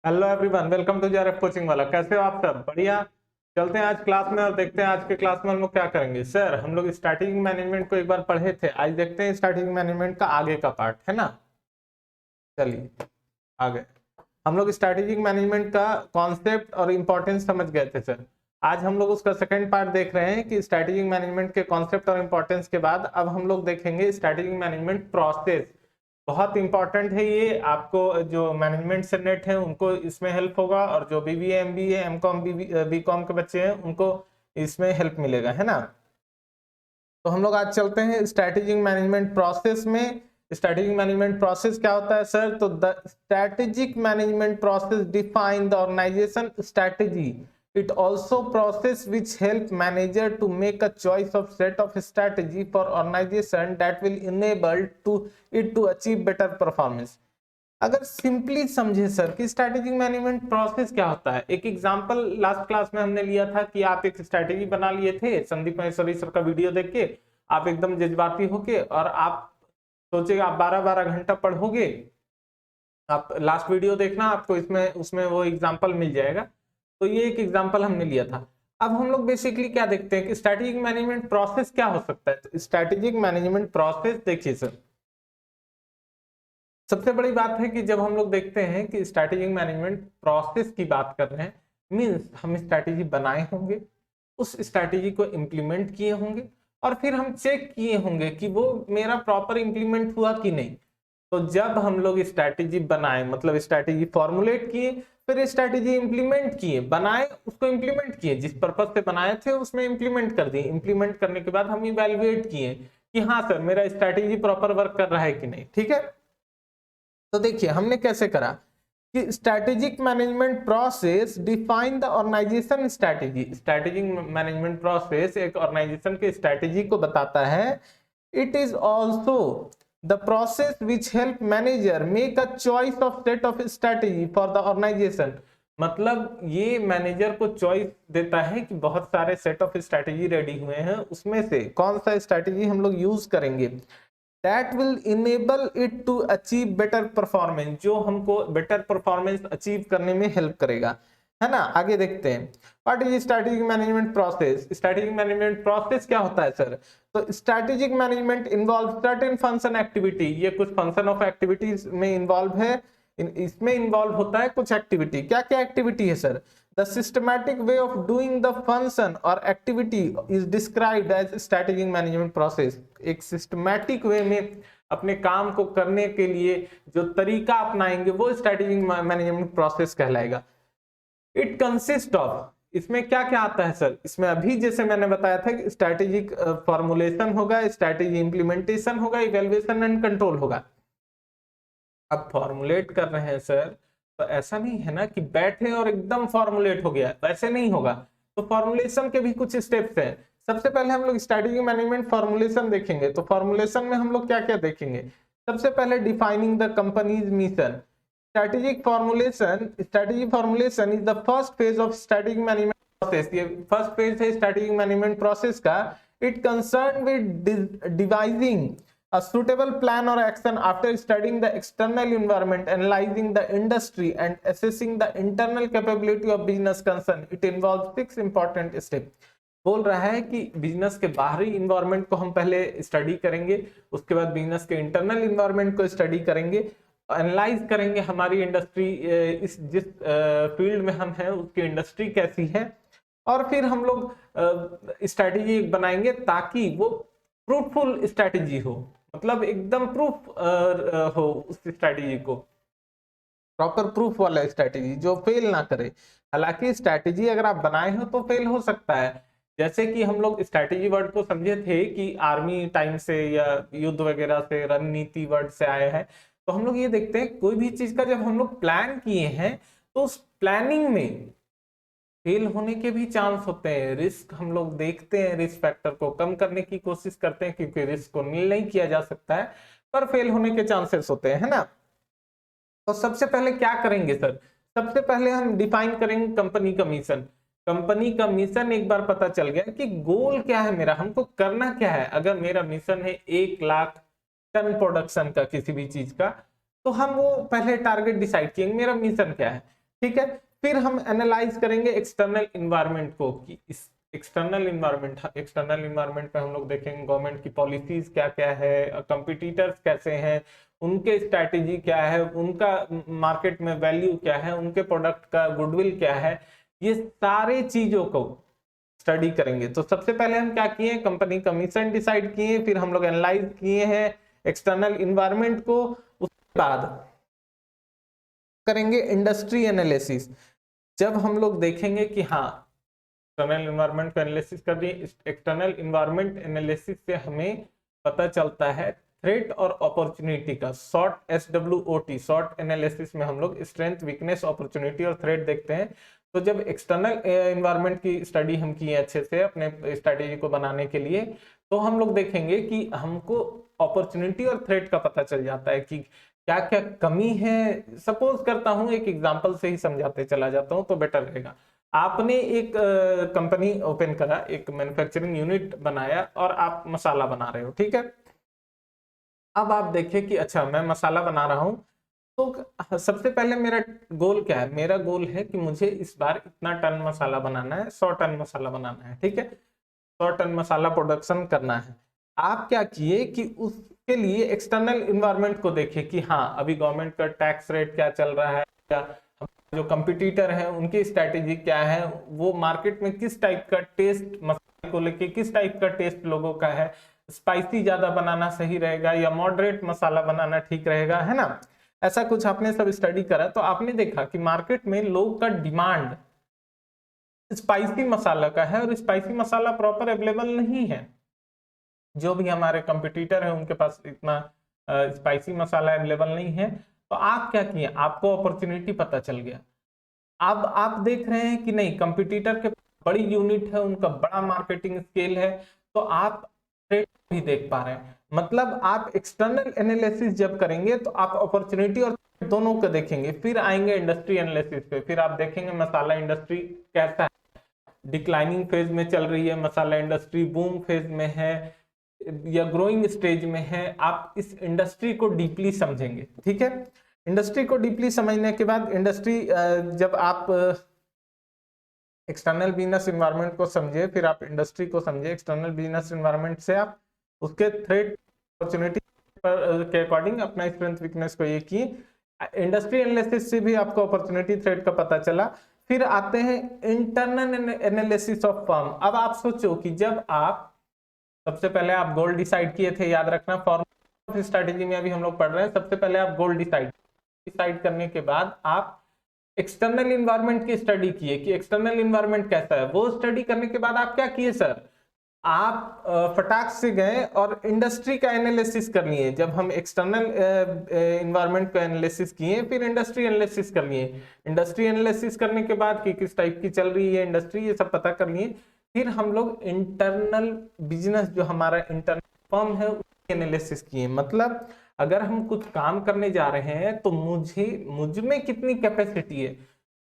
Hello everyone, welcome to JRF coaching वाला। कैसे हो आप सब? बढ़िया। चलते हैं आज क्लास में और देखते हैं आज के क्लास में हम लोग क्या करेंगे। सर, हम लोग स्ट्रैटेजिक मैनेजमेंट को एक बार पढ़े थे, आज देखते हैं स्ट्रैटेजिक मैनेजमेंट का आगे का पार्ट, है ना। चलिए आगे। हम लोग स्ट्रैटेजिक मैनेजमेंट का कॉन्सेप्ट और इंपॉर्टेंस समझ गए थे सर। आज हम लोग उसका सेकंड पार्ट देख रहे हैं कि स्ट्रैटेजिक मैनेजमेंट के कॉन्सेप्ट और इंपॉर्टेंस के बाद अब हम लोग देखेंगे स्ट्रैटेजिक मैनेजमेंट प्रोसेस। बहुत इंपॉर्टेंट है ये, आपको जो मैनेजमेंट से नेट है उनको इसमें हेल्प होगा, और जो बीबीए एमबीए एमकॉम बीकॉम के बच्चे हैं उनको इसमें हेल्प मिलेगा, है ना। तो हम लोग आज चलते हैं स्ट्रैटेजिक मैनेजमेंट प्रोसेस में। स्ट्रैटेजिक मैनेजमेंट प्रोसेस क्या होता है सर? तो the strategic management process define the organisation strategy. It also process which help manager to make a choice of set of strategy for organization that will enable to it to achieve better performance। अगर simply समझे sir कि strategic management process क्या होता है, एक example last class में हमने लिया था कि आप एक स्ट्रैटेजी बना लिए थे संदीप महेश्वरी सर का वीडियो देख के, आप एकदम जज्बाती होके और आप सोचेगा आप 12-12 घंटा पढ़ोगे। आप लास्ट वीडियो देखना, आपको इसमें उसमें वो एग्जांपल मिल जाएगा। तो ये एक एग्जांपल हमने लिया था। अब हम लोग बेसिकली क्या देखते हैं कि स्ट्रैटेजिक मैनेजमेंट प्रोसेस क्या हो सकता है। तो स्ट्रैटेजिक मैनेजमेंट प्रोसेस देखिए सर, सबसे बड़ी बात है कि जब हम लोग देखते हैं कि स्ट्रैटेजिक मैनेजमेंट प्रोसेस की बात कर रहे हैं, मींस हम स्ट्रैटेजी बनाए होंगे, उस स्ट्रैटेजी को इंप्लीमेंट किए होंगे, और फिर हम चेक किए होंगे कि वो मेरा प्रॉपर इंप्लीमेंट हुआ कि नहीं। तो जब हम लोग स्ट्रैटेजी बनाए, मतलब स्ट्रैटेजी फॉर्मुलेट किए, फिर स्ट्रैटेजी इंप्लीमेंट किए, बनाए उसको इंप्लीमेंट किए, जिस पर्पज से बनाए थे उसमें इंप्लीमेंट कर दिए। इंप्लीमेंट करने के बाद हम इवैल्यूएट किए कि हाँ सर मेरा स्ट्रैटेजी प्रॉपर वर्क कर रहा है कि नहीं, ठीक है। तो देखिए हमने कैसे करा कि strategic management process define the organisation strategy. Strategic management process एक ऑर्गेनाइजेशन के स्ट्रैटेजी को बताता है। It is also the process which help manager make a choice of set of strategy for the organization। मतलब ये मैनेजर को choice देता है कि बहुत सारे सेट ऑफ स्ट्रैटेजी रेडी हुए हैं, उसमें से कौन सा स्ट्रैटेजी हम लोग यूज करेंगे that will enable it to achieve better performance, जो हमको बेटर परफॉर्मेंस अचीव करने में हेल्प करेगा, है ना। आगे देखते हैं what is strategic management process. Strategic management process क्या होता है सर? तो strategic management involve certain function activity. ये कुछ फंक्शन ऑफ एक्टिविटीज में इन्वॉल्व है, इसमें इन्वॉल्व होता है कुछ एक्टिविटी। क्या क्या एक्टिविटी है sir? The systematic way of doing the function or activity is described as strategic management process। एक सिस्टमैटिक वे में अपने काम को करने के लिए जो तरीका अपनाएंगे वो स्ट्रैटेजिक मैनेजमेंट प्रोसेस कहलाएगा। इट कंसिस्ट ऑफ, इसमें क्या क्या आता है सर? इसमें अभी जैसे मैंने बताया था कि स्ट्रैटेजिक फॉर्मुलेशन होगा, स्ट्रैटेजी इंप्लीमेंटेशन होगा, इवैल्यूएशन एंड कंट्रोल होगा। अब फॉर्मुलेट कर रहे हैं सर, तो ऐसा नहीं है ना कि बैठे और एकदम फॉर्मुलेट हो गया, वैसे नहीं होगा। तो फॉर्मुलेशन के भी कुछ स्टेप्स हैं। सबसे पहले हम लोग स्ट्रैटेजिक मैनेजमेंट फॉर्मुलेशन देखेंगे। तो फॉर्मुलेशन में हम लोग क्या क्या देखेंगे? सबसे पहले defining the companies mission. Strategic formulation is the first phase of strategic management process. ये फर्स्ट फेज है स्ट्रैटेजिक मैनेजमेंट प्रोसेस का। It concern with devising a suitable plan or action after studying the external environment, analyzing the industry and assessing the internal capability of business concern। It involves 6 important steps। बोल रहा है कि business के बाहरी environment को हम पहले study करेंगे, उसके बाद बिजनेस के इंटरनल इन्वायरमेंट को स्टडी करेंगे, एनालाइज करेंगे हमारी इंडस्ट्री, इस जिस फील्ड में हम हैं उसकी इंडस्ट्री कैसी है, और फिर हम लोग स्ट्रैटेजी बनाएंगे ताकि वो प्रूफफुल स्ट्रैटेजी हो, मतलब एकदम प्रूफ हो उस स्ट्रैटेजी को, प्रॉपर प्रूफ वाला स्ट्रैटेजी जो फेल ना करे। हालांकि स्ट्रैटेजी अगर आप बनाए हो तो फेल हो सकता है। जैसे कि हम लोग स्ट्रैटेजी वर्ड को समझे थे कि आर्मी टाइम से या युद्ध वगैरह से, रणनीति वर्ड से आया है। तो हम लोग ये देखते हैं कोई भी चीज का जब हम लोग प्लान किए हैं तो उस प्लानिंग में फेल होने के भी चांस होते हैं। रिस्क हम लोग देखते हैं, रिस्क फैक्टर को कम करने की कोशिश करते हैं क्योंकि रिस्क को नील नहीं किया जा सकता है, पर फेल होने के चांसेस होते हैं, है ना। तो सबसे पहले क्या करेंगे सर? सबसे पहले हम डिफाइन करेंगे कंपनी का मिशन। कंपनी का मिशन एक बार पता चल गया कि गोल क्या है मेरा, हमको करना क्या है। अगर मेरा मिशन है 1 लाख टन प्रोडक्शन का किसी भी चीज का, तो हम वो पहले टारगेट डिसाइड किएंगे मेरा मिशन क्या है। ठीक है। फिर हम एनालाइज करेंगे एक्सटर्नल इन्वायरमेंट को, कि इस एक्सटर्नल इन्वायरमेंट पे हम लोग देखेंगे गवर्नमेंट की पॉलिसीज क्या क्या है, कंपिटिटर्स कैसे हैं, उनके स्ट्रैटेजी क्या है, उनका मार्केट में वैल्यू क्या है, उनके प्रोडक्ट का गुडविल क्या है, ये सारे चीजों को स्टडी करेंगे। तो सबसे पहले हम क्या किए, कंपनी का मिशन डिसाइड किए, फिर हम लोग एनालाइज किए हैं एक्सटर्नल इन्वायरमेंट को। उसके बाद करेंगे इंडस्ट्री एनालिसिस। जब हम लोग देखेंगे कि हाँ एक्सटर्नल इन्वायरमेंट का एनालिसिस कर दिए, एक्सटर्नल इन्वायरमेंट एनालिसिस से हमें पता चलता है थ्रेट और अपॉर्चुनिटी का, शॉर्ट SWOT, शॉर्ट एनालिसिस में हम लोग स्ट्रेंथ, वीकनेस, अपॉर्चुनिटी और थ्रेट देखते हैं। तो जब एक्सटर्नल इन्वायरमेंट की स्टडी हम किए अच्छे से अपने स्ट्रैटेजी को बनाने के लिए, तो हम लोग देखेंगे कि हमको अपॉर्चुनिटी और थ्रेट का पता चल जाता है कि क्या क्या कमी है। सपोज करता हूं, एक एग्जांपल से ही समझाते चला जाता हूं तो बेटर रहेगा। आपने एक कंपनी ओपन करा, एक मैन्युफैक्चरिंग यूनिट बनाया और आप मसाला बना रहे हो, ठीक है। अब आप देखिए कि अच्छा मैं मसाला बना रहा हूं, तो सबसे पहले मेरा गोल क्या है, मेरा गोल है कि मुझे इस बार इतना टन मसाला बनाना है, 100 टन मसाला बनाना है, ठीक है, 100 टन मसाला प्रोडक्शन करना है। आप क्या किए कि उसके लिए एक्सटर्नल इन्वायरमेंट को देखिए कि हाँ अभी गवर्नमेंट का टैक्स रेट क्या चल रहा है, क्या जो कंपटीटर है उनकी स्ट्रैटेजी क्या है, वो मार्केट में किस टाइप का टेस्ट मसाले को लेके, किस टाइप का टेस्ट लोगों का है, स्पाइसी ज्यादा बनाना सही रहेगा या मॉडरेट मसाला बनाना ठीक रहेगा, है ना। ऐसा कुछ आपने सब स्टडी करा तो आपने देखा कि मार्केट में लोग का डिमांड स्पाइसी मसाला का है और स्पाइसी मसाला प्रॉपर अवेलेबल नहीं है। जो भी हमारे कंपटीटर है उनके पास इतना स्पाइसी मसाला अवेलेबल नहीं है। तो आप क्या किए, आपको अपॉर्चुनिटी पता चल गया। अब आप देख रहे हैं कि नहीं, कंपटीटर के बड़ी यूनिट है, उनका बड़ा मार्केटिंग स्केल है, तो आप ट्रेड भी देख पा रहे हैं। मतलब आप एक्सटर्नल एनालिसिस जब करेंगे तो आप अपॉर्चुनिटी और दोनों को देखेंगे। फिर आएंगे इंडस्ट्री एनालिसिस पे, फिर आप देखेंगे मसाला इंडस्ट्री कैसा है, डिक्लाइनिंग फेज में चल रही है मसाला इंडस्ट्री, बूम फेज में है या ग्रोइंग स्टेज में है। आप इस इंडस्ट्री को डीपली समझेंगे, ठीक है। इंडस्ट्री को डीपली समझने के बाद इंडस्ट्री जब आप एक्सटर्नल बिजनेस इन्वायरमेंट को समझे, फिर आप इंडस्ट्री को समझे, एक्सटर्नल बिजनेस इन्वायरमेंट से आप उसके थ्रेट अपॉर्चुनिटी के अकॉर्डिंग अपना स्ट्रेंथ वीकनेस को ये किए। इंडस्ट्री एनालिसिस से भी आपको अपॉर्चुनिटी थ्रेट का पता चला। फिर आते हैं इंटरनल एनालिसिस ऑफ फर्म। अब आप सोचो कि जब आप सबसे पहले आप गोल डिसाइड किए थे, याद रखना फॉर्मूला स्ट्रैटेजी में अभी हम लोग पढ़ रहे हैं, सबसे पहले आप गोल डिसाइड करने के बाद आप एक्सटर्नल इन्वायरमेंट की स्टडी किए कि एक्सटर्नल इन्वायरमेंट कैसा है। वो स्टडी करने के बाद आप क्या किए सर, आप फटाक से गए और इंडस्ट्री का एनालिसिस कर लिए। जब हम एक्सटर्नल इन्वायरमेंट का एनालिसिस किए, फिर इंडस्ट्री एनालिसिस कर लिए। इंडस्ट्री एनालिसिस करने के बाद कि किस टाइप की चल रही है इंडस्ट्री, ये सब पता कर लिए। फिर हम लोग इंटरनल बिजनेस, जो हमारा इंटरनल फर्म है, उसकी एनालिसिस किए। मतलब अगर हम कुछ काम करने जा रहे हैं तो मुझ में कितनी कैपेसिटी है,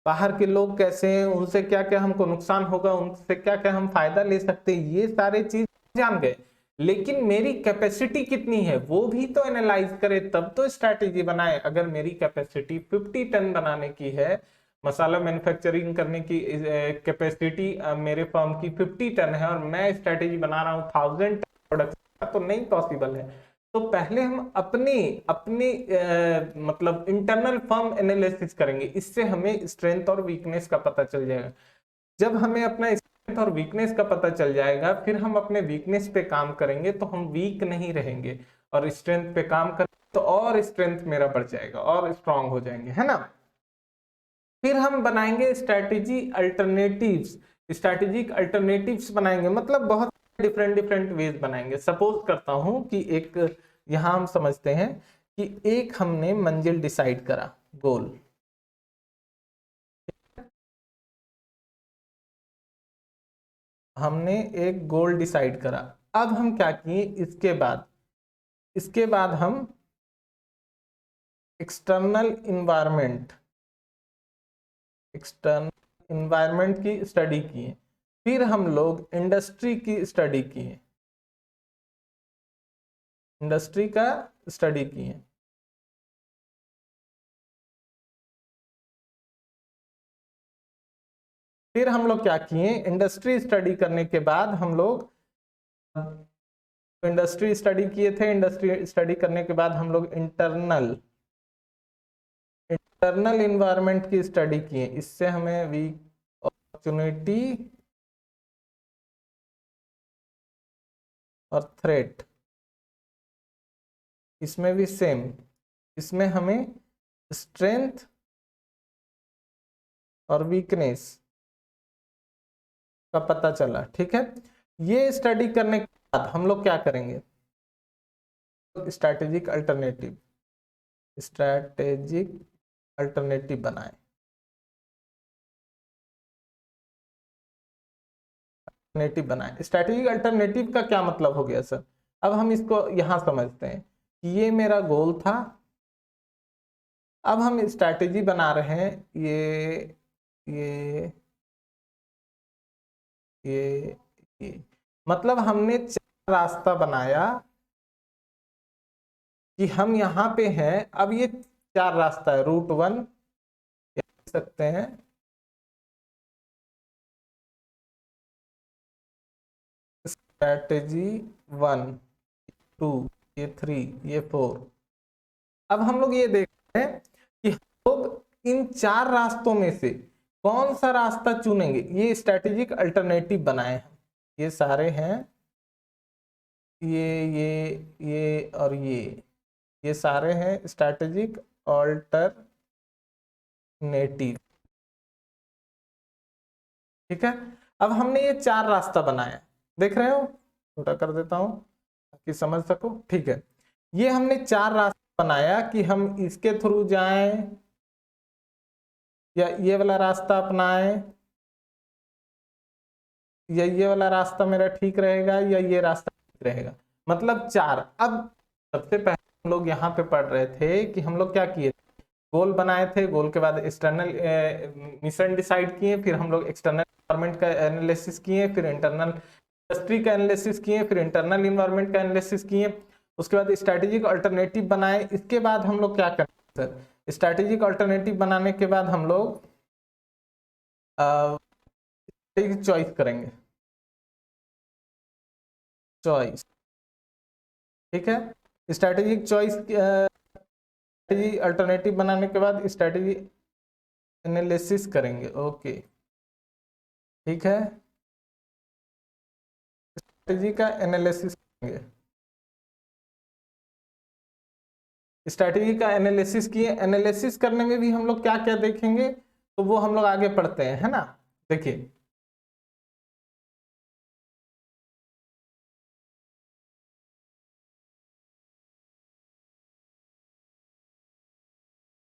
बाहर के लोग कैसे हैं, उनसे क्या क्या हमको नुकसान होगा, उनसे क्या क्या हम फायदा ले सकते हैं, ये सारे चीज जान गए। लेकिन मेरी कैपेसिटी कितनी है वो भी तो एनालाइज करे, तब तो स्ट्रैटेजी बनाए। अगर मेरी कैपेसिटी 50 टन बनाने की है, मसाला मैन्युफैक्चरिंग करने की कैपेसिटी मेरे फर्म की 50 टन है और मैं स्ट्रैटेजी बना रहा हूँ 1000 टन प्रोडक्ट, तो नहीं पॉसिबल है। तो पहले हम अपने अपने मतलब इंटरनल फर्म एनालिसिस करेंगे, इससे हमें स्ट्रेंथ और वीकनेस का पता चल जाएगा। जब हमें अपना स्ट्रेंथ और वीकनेस का पता चल जाएगा, फिर हम अपने वीकनेस पे काम करेंगे तो हम वीक नहीं रहेंगे, और स्ट्रेंथ पे काम करेंगे तो और स्ट्रेंथ मेरा बढ़ जाएगा और स्ट्रांग हो जाएंगे, है ना। फिर हम बनाएंगे स्ट्रैटेजिक अल्टरनेटिव्स बनाएंगे। मतलब बहुत डिफरेंट डिफरेंट वेज बनाएंगे। सपोज करता हूं कि एक, यहां हम समझते हैं कि एक हमने मंजिल डिसाइड करा, गोल, हमने एक गोल डिसाइड करा। अब हम क्या किए, इसके बाद हम एक्सटर्नल इन्वायरमेंट की स्टडी किए। फिर हम लोग इंडस्ट्री की स्टडी किए, इंडस्ट्री का स्टडी किए। फिर हम लोग क्या किए, इंडस्ट्री स्टडी करने के बाद हम लोग इंडस्ट्री स्टडी किए थे। इंडस्ट्री स्टडी करने के बाद हम लोग इंटरनल इन्वायरमेंट की स्टडी किए। इससे हमें वीक अपॉर्चुनिटी और थ्रेट, इसमें भी सेम, इसमें हमें स्ट्रेंथ और वीकनेस का पता चला। ठीक है, ये स्टडी करने के बाद हम लोग क्या करेंगे, स्ट्रैटेजिक अल्टरनेटिव बनाए। स्ट्रैटेजिक अल्टरनेटिव का क्या मतलब हो गया सर? अब हम इसको यहां समझते हैं कि ये मेरा गोल था, अब हम स्ट्रैटेजी बना रहे हैं। ये मतलब हमने 4 रास्ता बनाया कि हम यहाँ पे हैं। अब ये 4 रास्ता है, रूट 1 कह सकते हैं, स्ट्रैटेजी 1, 2, ये 3, ये 4। अब हम लोग ये देख रहे हैं कि हम लोग इन 4 रास्तों में से कौन सा रास्ता चुनेंगे। ये स्ट्रैटेजिक अल्टरनेटिव बनाए हैं, ये सारे हैं, ये और ये सारे हैं स्ट्रैटेजिक अल्टरनेटिव। ठीक है, अब हमने ये 4 रास्ता बनाया, देख रहे हो, छोटा कर देता हूं ताकि समझ सको। ठीक है, ये हमने 4 रास्ता बनाया कि हम इसके थ्रू जाएं या ये वाला रास्ता अपनाएं, या ये वाला रास्ता मेरा ठीक रहेगा या ये रास्ता ठीक रहेगा, मतलब 4। अब सबसे पहले हम लोग यहाँ पे पढ़ रहे थे कि हम लोग क्या किए, गोल बनाए थे, गोल के बाद एक्सटर्नल मिशन डिसाइड किए, फिर हम लोग एक्सटर्नल इन्वायरमेंट का एनालिसिस किए, फिर इंटरनल इंडस्ट्री का एनालिसिस किए, फिर इंटरनल इन्वायरमेंट का एनालिसिस किए, उसके बाद स्ट्रैटेजिक अल्टरनेटिव बनाए। इसके बाद हम लोग क्या करेंगे सर, स्ट्रैटेजिक अल्टरनेटिव बनाने के बाद हम लोग चॉइस करेंगे, चॉइस। ठीक है, स्ट्रैटेजिक चॉइस अल्टरनेटिव बनाने के बाद स्ट्रैटेजी एनालिसिस करेंगे। ओके, ठीक है, स्ट्रैटेजी का एनालिसिस करेंगे। स्ट्रैटेजी का एनालिसिस किए, एनालिसिस करने में भी हम लोग क्या क्या देखेंगे, तो वो हम लोग आगे पढ़ते हैं, है ना। देखिए,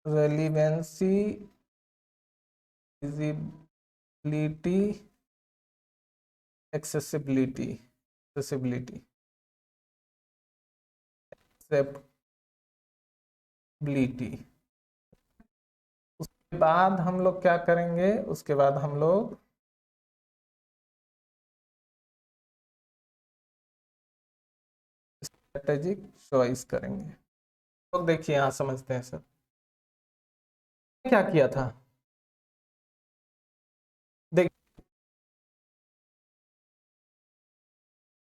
रेलिवेंसी, विजिबिलिटी, एक्सेसिबिलिटी, उसके बाद हम लोग क्या करेंगे, उसके बाद हम लोग स्ट्रेटेजिक चॉइस करेंगे। तो देखिए यहां समझते हैं सर क्या किया था। देख,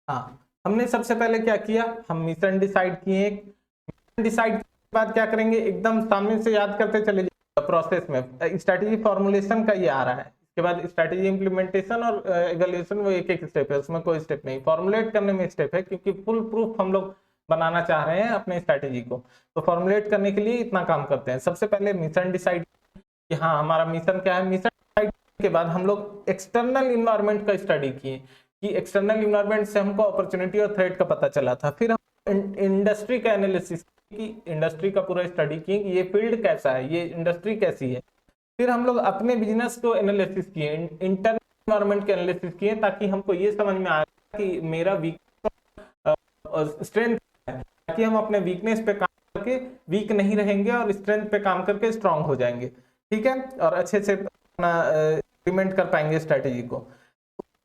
हाँ, हमने सबसे पहले क्या किया, हम मिशन डिसाइड किए। डिसाइड के बाद क्या करेंगे, एकदम सामने से याद करते चले जाइए प्रोसेस में। स्ट्रैटेजी फॉर्मुलेशन का ये आ रहा है, इसके बाद स्ट्रैटेजी इंप्लीमेंटेशन और इवैल्यूएशन, वो एक एक स्टेप है, उसमें कोई स्टेप नहीं। फॉर्मुलेट करने में स्टेप है, क्योंकि फुल प्रूफ हम लोग बनाना चाह रहे हैं अपने स्ट्रैटेजी को, तो फॉर्मुलेट करने के लिए इतना काम करते हैं। सबसे पहले मिशन डिसाइड कि हाँ हमारा मिशन क्या है। मिशन डिसाइड के बाद हम लोग एक्सटर्नल इन्वायरमेंट का स्टडी किए कि एक्सटर्नल इन्वायरमेंट से हमको अपॉर्चुनिटी और थ्रेट का पता चला था। फिर हम इंडस्ट्री का एनालिसिस की, इंडस्ट्री का पूरा स्टडी किए कि ये फील्ड कैसा है, ये इंडस्ट्री कैसी है। फिर हम लोग अपने बिजनेस को एनालिसिस किए, इंटरनल इन्वायरमेंट के एनालिसिस किए, ताकि हमको ये समझ में आए कि मेरा स्ट्रेंथ है, ताकि हम अपने वीकनेस पे काम करके वीक नहीं रहेंगे और स्ट्रेंथ पे काम करके स्ट्रांग हो जाएंगे। ठीक है, और अच्छे से अपना इम्प्लीमेंट कर पाएंगे स्ट्रैटेजी को।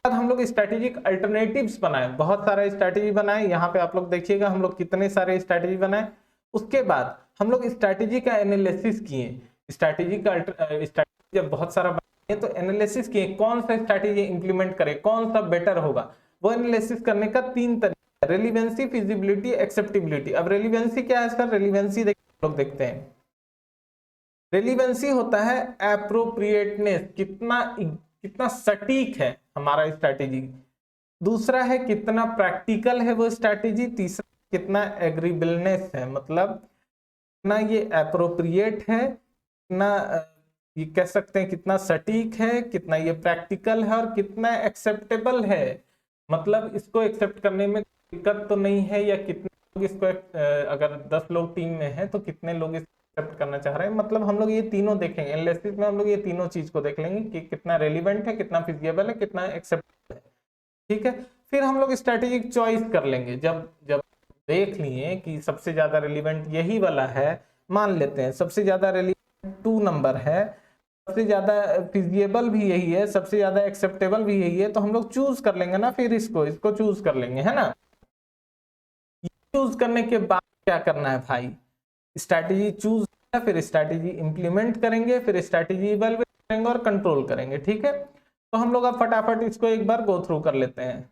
बाद हम लोग स्ट्रैटेजिक अल्टरनेटिव्स बनाए, बहुत सारे स्ट्रैटेजी बनाए। यहाँ पे आप लोग देखिएगा हम लोग कितने सारे स्ट्रैटेजी बनाए। उसके बाद हम लोग स्ट्रैटेजी का एनालिसिस किए। स्ट्रैटेजी जब बहुत सारा ये तो एनालिसिस किए कौन सा स्ट्रैटेजी इंप्लीमेंट करे, कौन सा बेटर होगा, वो एनालिसिस करने का 3 तरीका, रेलिवेंसी, फिजिबिलिटी, एक्सेप्टेबिलिटी। अब रेलिवेंसी क्या है इसका, रेलिवेंसी लोग देखते हैं। रेलिवेंसी होता है एप्रोप्रिएटनेस, कितना कितना सटीक है हमारा स्ट्रैटेजी। दूसरा है कितना प्रैक्टिकल है वो स्ट्रैटेजी। तीसरा कितना एग्रीबलनेस है, मतलब कितना ये एप्रोप्रिएट है, कितना ये कह सकते हैं कितना सटीक है, कितना ये प्रैक्टिकल है, और कितना एक्सेप्टेबल है, मतलब इसको एक्सेप्ट करने में दिक्कत तो नहीं है, या कितने लोग इसको अगर 10 लोग टीम में हैं तो कितने लोग इसको एक्सेप्ट करना चाह रहे हैं। मतलब हम लोग ये तीनों देखेंगे एनालिसिस में, हम लोग ये तीनों चीज को देख लेंगे कि कितना रेलिवेंट है, कितना फिजिबल है, कितना एक्सेप्टेबल है। ठीक है, फिर हम लोग स्ट्रेटेजिक चॉइस कर लेंगे। जब जब देख लिए कि सबसे ज्यादा रेलिवेंट यही वाला है, मान लेते हैं सबसे ज्यादा रेलिवेंट 2 नंबर है, सबसे ज्यादा फिजिबल भी यही है, सबसे ज्यादा एक्सेप्टेबल भी यही है, तो हम लोग चूज कर लेंगे ना, फिर इसको चूज कर लेंगे, है ना। चूज करने के बाद क्या करना है भाई, स्ट्रैटेजी चूज, फिर स्ट्रैटेजी इंप्लीमेंट करेंगे, फिर स्ट्रैटेजी इवैल्यूएट करेंगे और कंट्रोल करेंगे। ठीक है, तो हम लोग अब फटाफट इसको एक बार गो थ्रू कर लेते हैं।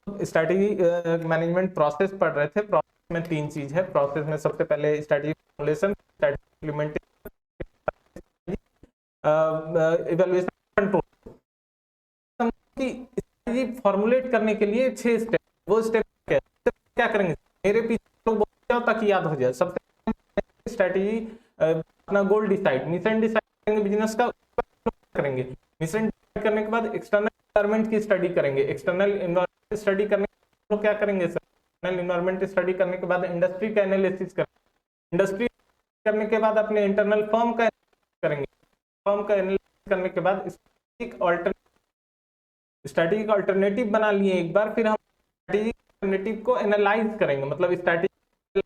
स्ट्रैटेजी मैनेजमेंट प्रोसेस पढ़ रहे थे, प्रोसेस में 3 चीज है। प्रोसेस में सबसे पहले strategy formulation, strategy implementation, evaluation, control. Strategy formulate करने के लिए 6 स्टेप, वो स्टेप क्या करेंगे, मेरे पीछे लोग बोल जाओ ताकि याद हो जाए। सबसे स्ट्रैटेजी अपना गोल डिसाइड, मिशन डिसाइड करेंगे, बिजनेस का करेंगे, मिशन डिसाइड करने के बाद एक्सटर्नल एनवायरनमेंट की स्टडी करेंगे, एक्सटर्नल एनवायरनमेंट स्टडी करने के बाद क्या करेंगे सर, एक्सटर्नल एनवायरनमेंट स्टडी करने के बाद इंडस्ट्री का एनालिसिस करेंगे, इंडस्ट्री करने के बाद अपने इंटरनल फर्म का करेंगे, फर्म का एनालिसिस करने के बाद स्ट्रैटेजिक अल्टरनेटिव बना लिए एक बार, फिर हम स्ट्रैटेजिक अल्टरनेटिव को एनालाइज करेंगे, मतलब स्ट्रैटेजी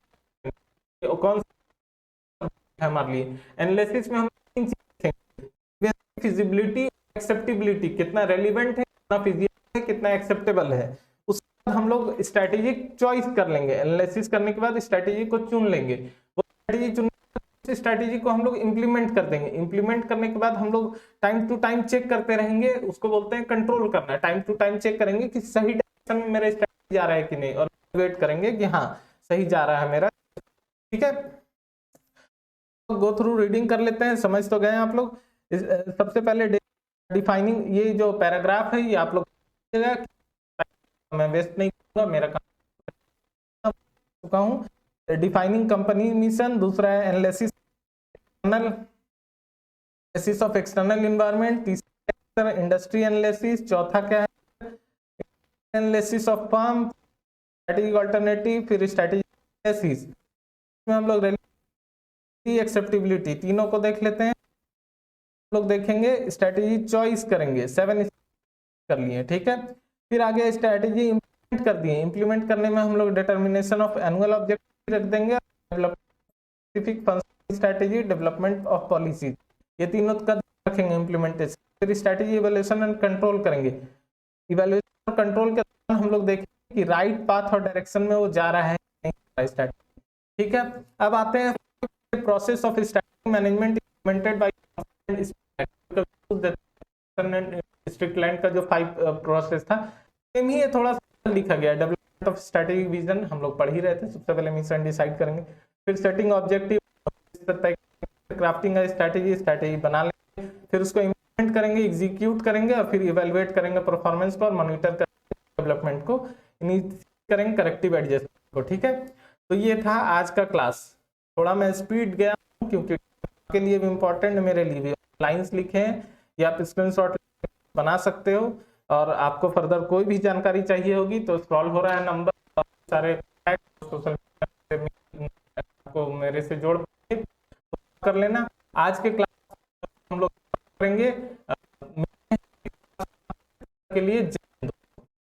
कौन सा हमारे लिए। एनालिसिस में हम 3 चीजें देखेंगे, फिजिबिलिटी, एक्सेप्टेबिलिटी, कितना रेलिवेंट है, कितना फिजिबल है, कितना एक्सेप्टेबल है। उसके बाद हम लोग स्ट्रैटेजिक चॉइस कर लेंगे, एनालिसिस करने के बाद स्ट्रैटेजी को चुन लेंगे, वो स्ट्रैटेजी चुन स्ट्रैटेजी को हम लोग इंप्लीमेंट कर देंगे। इंप्लीमेंट करने के बाद हम लोग टाइम टू टाइम चेक करते रहेंगे, उसको बोलते हैं कंट्रोल करना। टाइम टू टाइम चेक करेंगे कि सही डायरेक्शन में मेरा स्ट्रैटेजी जा रहा है कि नहीं, और वेट करेंगे कि हाँ सही जा रहा है मेरा। ठीक है, गो थ्रू रीडिंग कर लेते हैं, समझ तो गए आप लोग। सबसे पहले डिफाइनिंग, ये जो पैराग्राफ है ये आप लोग, मैं वेस्ट नहीं करूंगा, मेरा काम चुका हूँ। डिफाइनिंग कंपनी मिशन, दूसरा है एनालिसिस ऑफ एक्सटर्नल एनवायरनमेंट, तीसरा इंडस्ट्री एनालिसिस, चौथा क्या है analysis of firm, strategic alternative, फिर स्ट्रैटेजिक एनालिसिस। इसमें हम लोग एक्सेप्टेबिलिटी तीनों को देख लेते हैं। लोग देखेंगे स्ट्रैटेजी चॉइस करेंगे, 7 कर लिए। ठीक है, फिर आगे स्ट्रैटेजी इंप्लीमेंट कर दिए, इंप्लीमेंट करने में हम लोग डिटर्मिनेशन ऑफ एनुअल ऑब्जेक्टिव रख देंगे, specific function strategy, development of policy, ये तीनों का रखेंगे इंप्लीमेंटेशन। फिर स्ट्रैटेजी इवैल्यूएशन एंड कंट्रोल करेंगे, इवैल्यूएशन और कंट्रोल के दौरान हम लोग देखेंगे कि राइट पाथ और डायरेक्शन में वो जा रहा है नहीं स्ट्रैटेजी। ठीक है, अब आते हैं process of strategic management implemented by strict line का जो 5 प्रोसेस था, सेम ही थोड़ा सा लिखा गया। डेवलपमेंट ऑफ स्ट्रैटेजिक विजन हम लोग पढ़ ही रहे थे, सबसे पहले मिशन डिसाइड करेंगे, फिर setting objective, crafting strategy, strategy बना लेंगे, फिर उसको इंप्लीमेंट करेंगे, एग्जीक्यूट करेंगे, और फिर इवैल्यूएट करेंगे परफॉर्मेंस को, और मॉनिटर करेंगे डेवलपमेंट को, इनिशिएट करेंगे करेक्टिव एडजस्टमेंट को। ठीक है, तो ये था आज का क्लास। थोड़ा मैं स्पीड गया क्योंकि के लिए भी इम्पोर्टेंट है, मेरे लिए भी लाइंस लिखे हैं, या आप स्क्रीनशॉट बना सकते हो, और आपको फर्दर कोई भी जानकारी चाहिए होगी तो स्क्रॉल हो रहा है नंबर, सारे सोशल मीडिया को मेरे से जोड़ कर लेना। आज के क्लास हम लोग करेंगे